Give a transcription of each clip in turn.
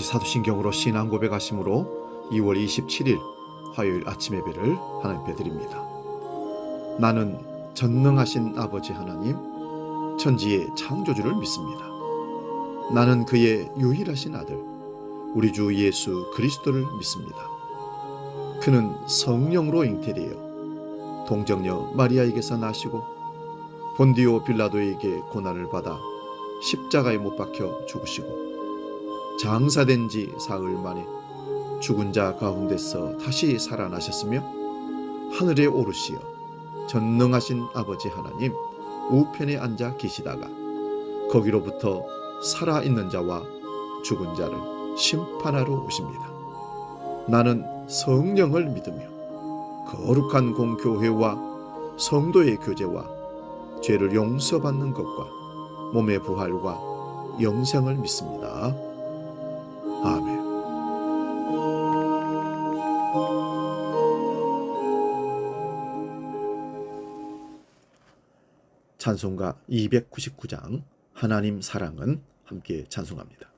사도신경으로 신앙 고백하심으로 2월 27일 화요일 아침 예배를 하나님께 드립니다. 나는 전능하신 아버지 하나님, 천지의 창조주를 믿습니다. 나는 그의 유일하신 아들, 우리 주 예수 그리스도를 믿습니다. 그는 성령으로 잉태되어 동정녀 마리아에게서 나시고 본디오 빌라도에게 고난을 받아 십자가에 못 박혀 죽으시고 장사된 지 사흘 만에 죽은 자 가운데서 다시 살아나셨으며 하늘에 오르시어 전능하신 아버지 하나님 우편에 앉아 계시다가 거기로부터 살아있는 자와 죽은 자를 심판하러 오십니다. 나는 성령을 믿으며 거룩한 공교회와 성도의 교제와 죄를 용서받는 것과 몸의 부활과 영생을 믿습니다. 아멘. 찬송가 299장 하나님 사랑은 함께 찬송합니다.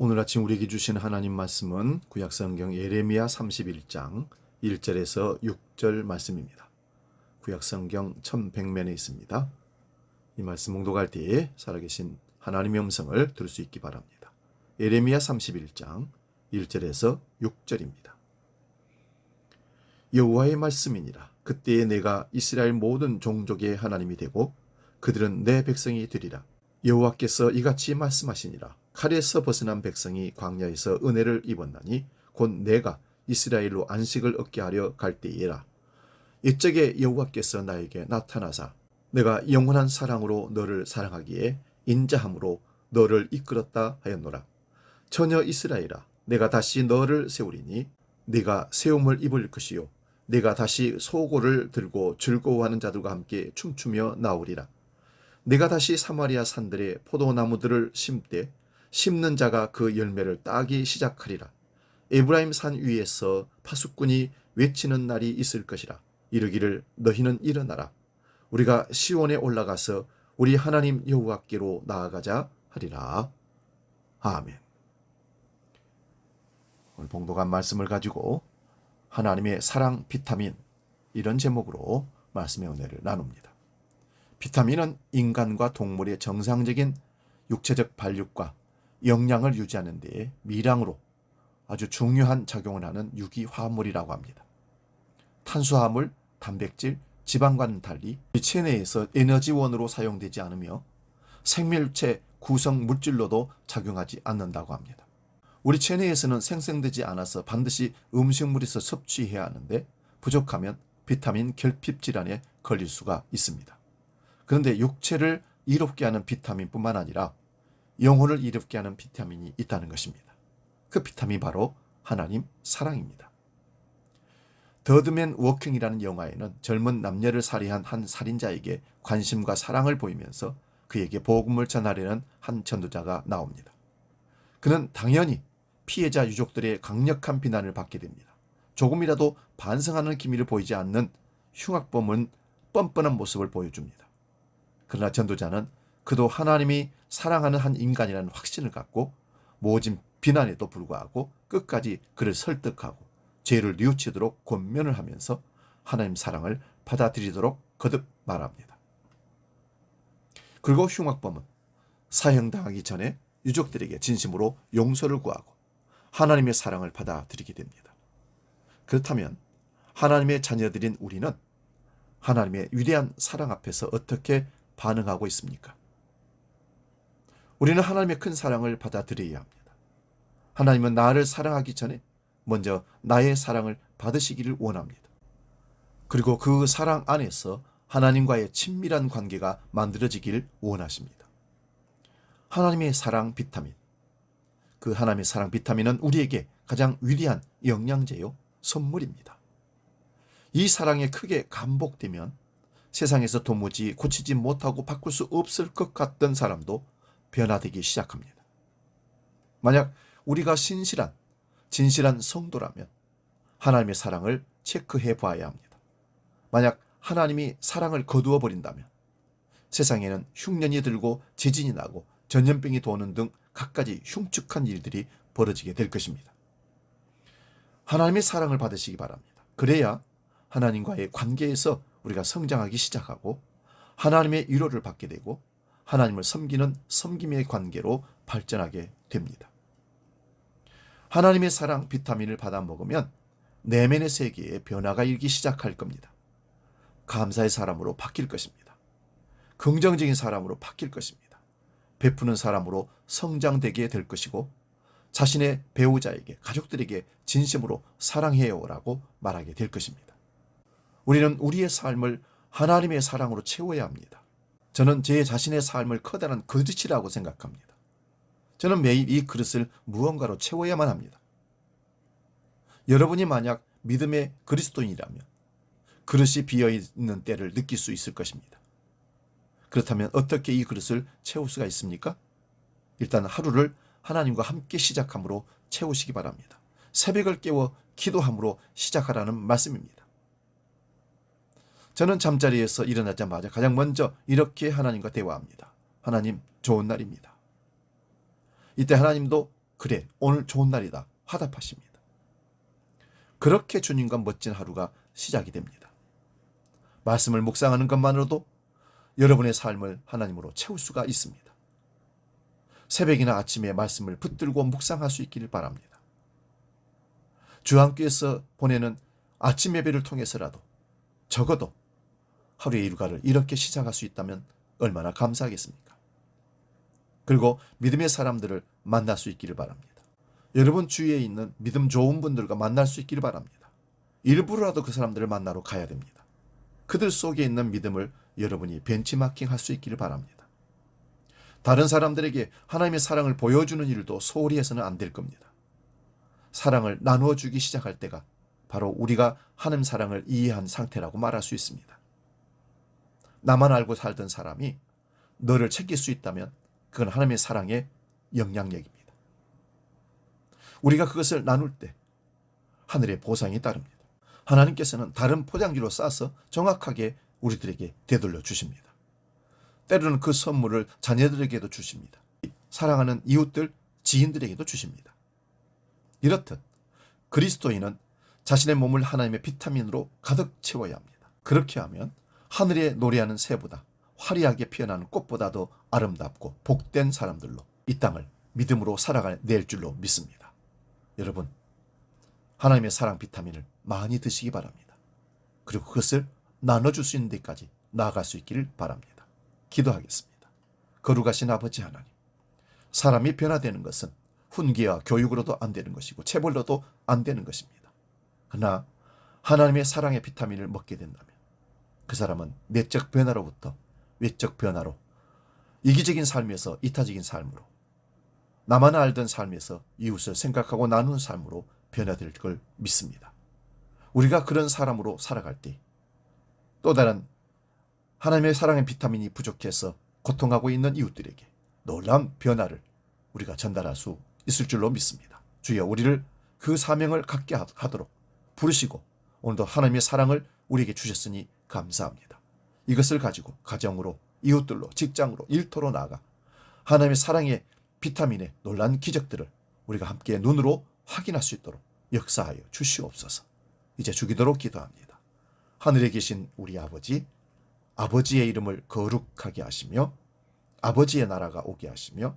오늘 아침 우리에게 주신 하나님 말씀은 구약성경 예레미야 31장 1절에서 6절 말씀입니다. 구약성경 1100면에 있습니다. 이 말씀 봉독할 때에 살아계신 하나님의 음성을 들을 수 있기 바랍니다. 예레미야 31장 1절에서 6절입니다. 여호와의 말씀이니라. 그때에 내가 이스라엘 모든 종족의 하나님이 되고 그들은 내 백성이 되리라. 여호와께서 이같이 말씀하시니라. 칼에서 벗어난 백성이 광야에서 은혜를 입었나니 곧 내가 이스라엘로 안식을 얻게 하려 갈 때이라. 이적에 여호와께서 나에게 나타나사 내가 영원한 사랑으로 너를 사랑하기에 인자함으로 너를 이끌었다 하였노라. 처녀 이스라엘아, 내가 다시 너를 세우리니 네가 세움을 입을 것이요 네가 다시 소고를 들고 즐거워하는 자들과 함께 춤추며 나오리라. 내가 다시 사마리아 산들의 포도나무들을 심되 심는 자가 그 열매를 따기 시작하리라. 에브라임 산 위에서 파수꾼이 외치는 날이 있을 것이라. 이르기를 너희는 일어나라. 우리가 시온에 올라가서 우리 하나님 여호와께로 나아가자 하리라. 아멘. 오늘 봉독한 말씀을 가지고 하나님의 사랑 비타민, 이런 제목으로 말씀의 은혜를 나눕니다. 비타민은 인간과 동물의 정상적인 육체적 발육과 영양을 유지하는 데 밀양으로 아주 중요한 작용을 하는 유기화합물이라고 합니다. 탄수화물, 단백질, 지방과는 달리 우리 체내에서 에너지원으로 사용되지 않으며 생명체 구성 물질로도 작용하지 않는다고 합니다. 우리 체내에서는 생성되지 않아서 반드시 음식물에서 섭취해야 하는데 부족하면 비타민 결핍 질환에 걸릴 수가 있습니다. 그런데 육체를 이롭게 하는 비타민뿐만 아니라 영혼을 이롭게 하는 비타민이 있다는 것입니다. 그 비타민이 바로 하나님 사랑입니다. 더드맨 워킹이라는 영화에는 젊은 남녀를 살해한 한 살인자에게 관심과 사랑을 보이면서 그에게 복음을 전하려는 한 전도자가 나옵니다. 그는 당연히 피해자 유족들의 강력한 비난을 받게 됩니다. 조금이라도 반성하는 기미를 보이지 않는 흉악범은 뻔뻔한 모습을 보여줍니다. 그러나 전도자는 그도 하나님이 사랑하는 한 인간이라는 확신을 갖고 모진 비난에도 불구하고 끝까지 그를 설득하고 죄를 뉘우치도록 권면을 하면서 하나님 사랑을 받아들이도록 거듭 말합니다. 그리고 흉악범은 사형당하기 전에 유족들에게 진심으로 용서를 구하고 하나님의 사랑을 받아들이게 됩니다. 그렇다면 하나님의 자녀들인 우리는 하나님의 위대한 사랑 앞에서 어떻게 반응하고 있습니까? 우리는 하나님의 큰 사랑을 받아들여야 합니다. 하나님은 나를 사랑하기 전에 먼저 나의 사랑을 받으시기를 원합니다. 그리고 그 사랑 안에서 하나님과의 친밀한 관계가 만들어지길 원하십니다. 하나님의 사랑 비타민. 그 하나님의 사랑 비타민은 우리에게 가장 위대한 영양제요, 선물입니다. 이 사랑이 크게 감복되면 세상에서 도무지 고치지 못하고 바꿀 수 없을 것 같던 사람도 변화되기 시작합니다. 만약 우리가 진실한 성도라면 하나님의 사랑을 체크해 봐야 합니다. 만약 하나님이 사랑을 거두어 버린다면 세상에는 흉년이 들고 지진이 나고 전염병이 도는 등 갖가지 흉측한 일들이 벌어지게 될 것입니다. 하나님의 사랑을 받으시기 바랍니다. 그래야 하나님과의 관계에서 우리가 성장하기 시작하고 하나님의 위로를 받게 되고 하나님을 섬기는 섬김의 관계로 발전하게 됩니다. 하나님의 사랑 비타민을 받아 먹으면 내면의 세계에 변화가 일기 시작할 겁니다. 감사의 사람으로 바뀔 것입니다. 긍정적인 사람으로 바뀔 것입니다. 베푸는 사람으로 성장되게 될 것이고 자신의 배우자에게, 가족들에게 진심으로 사랑해요라고 말하게 될 것입니다. 우리는 우리의 삶을 하나님의 사랑으로 채워야 합니다. 저는 제 자신의 삶을 커다란 그릇이라고 생각합니다. 저는 매일 이 그릇을 무언가로 채워야만 합니다. 여러분이 만약 믿음의 그리스도인이라면 그릇이 비어있는 때를 느낄 수 있을 것입니다. 그렇다면 어떻게 이 그릇을 채울 수가 있습니까? 일단 하루를 하나님과 함께 시작함으로 채우시기 바랍니다. 새벽을 깨워 기도함으로 시작하라는 말씀입니다. 저는 잠자리에서 일어나자마자 가장 먼저 이렇게 하나님과 대화합니다. 하나님, 좋은 날입니다. 이때 하나님도 그래, 오늘 좋은 날이다 화답하십니다. 그렇게 주님과 멋진 하루가 시작이 됩니다. 말씀을 묵상하는 것만으로도 여러분의 삶을 하나님으로 채울 수가 있습니다. 새벽이나 아침에 말씀을 붙들고 묵상할 수 있기를 바랍니다. 주함께서 보내는 아침 예배를 통해서라도 적어도 하루의 일과를 이렇게 시작할 수 있다면 얼마나 감사하겠습니까? 그리고 믿음의 사람들을 만날 수 있기를 바랍니다. 여러분 주위에 있는 믿음 좋은 분들과 만날 수 있기를 바랍니다. 일부러라도 그 사람들을 만나러 가야 됩니다. 그들 속에 있는 믿음을 여러분이 벤치마킹 할 수 있기를 바랍니다. 다른 사람들에게 하나님의 사랑을 보여주는 일도 소홀히 해서는 안 될 겁니다. 사랑을 나누어 주기 시작할 때가 바로 우리가 하나님 사랑을 이해한 상태라고 말할 수 있습니다. 나만 알고 살던 사람이 너를 챙길 수 있다면 그건 하나님의 사랑의 영향력입니다. 우리가 그것을 나눌 때 하늘의 보상이 따릅니다. 하나님께서는 다른 포장지로 싸서 정확하게 우리들에게 되돌려 주십니다. 때로는 그 선물을 자녀들에게도 주십니다. 사랑하는 이웃들, 지인들에게도 주십니다. 이렇듯 그리스도인은 자신의 몸을 하나님의 비타민으로 가득 채워야 합니다. 그렇게 하면 하늘에 노래하는 새보다 화려하게 피어나는 꽃보다도 아름답고 복된 사람들로 이 땅을 믿음으로 살아낼 줄로 믿습니다. 여러분, 하나님의 사랑 비타민을 많이 드시기 바랍니다. 그리고 그것을 나눠줄 수 있는 데까지 나아갈 수 있기를 바랍니다. 기도하겠습니다. 거룩하신 아버지 하나님, 사람이 변화되는 것은 훈계와 교육으로도 안 되는 것이고 체벌로도 안 되는 것입니다. 그러나 하나님의 사랑의 비타민을 먹게 된다면 그 사람은 내적 변화로부터 외적 변화로, 이기적인 삶에서 이타적인 삶으로, 나만 알던 삶에서 이웃을 생각하고 나누는 삶으로 변화될 걸 믿습니다. 우리가 그런 사람으로 살아갈 때 또 다른 하나님의 사랑의 비타민이 부족해서 고통하고 있는 이웃들에게 놀라운 변화를 우리가 전달할 수 있을 줄로 믿습니다. 주여, 우리를 그 사명을 갖게 하도록 부르시고 오늘도 하나님의 사랑을 우리에게 주셨으니 감사합니다. 이것을 가지고 가정으로, 이웃들로, 직장으로, 일터로 나아가 하나님의 사랑의 비타민의 놀라운 기적들을 우리가 함께 눈으로 확인할 수 있도록 역사하여 주시옵소서. 이제 주기도록 기도합니다. 하늘에 계신 우리 아버지, 아버지의 이름을 거룩하게 하시며 아버지의 나라가 오게 하시며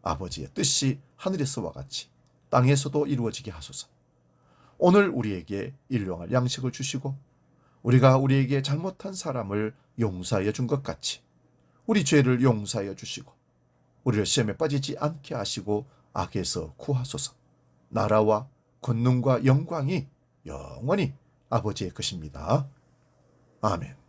아버지의 뜻이 하늘에서와 같이 땅에서도 이루어지게 하소서. 오늘 우리에게 일용할 양식을 주시고 우리가 우리에게 잘못한 사람을 용서하여 준 것 같이 우리 죄를 용서하여 주시고 우리를 시험에 빠지지 않게 하시고 악에서 구하소서. 나라와 권능과 영광이 영원히 아버지의 것입니다. 아멘.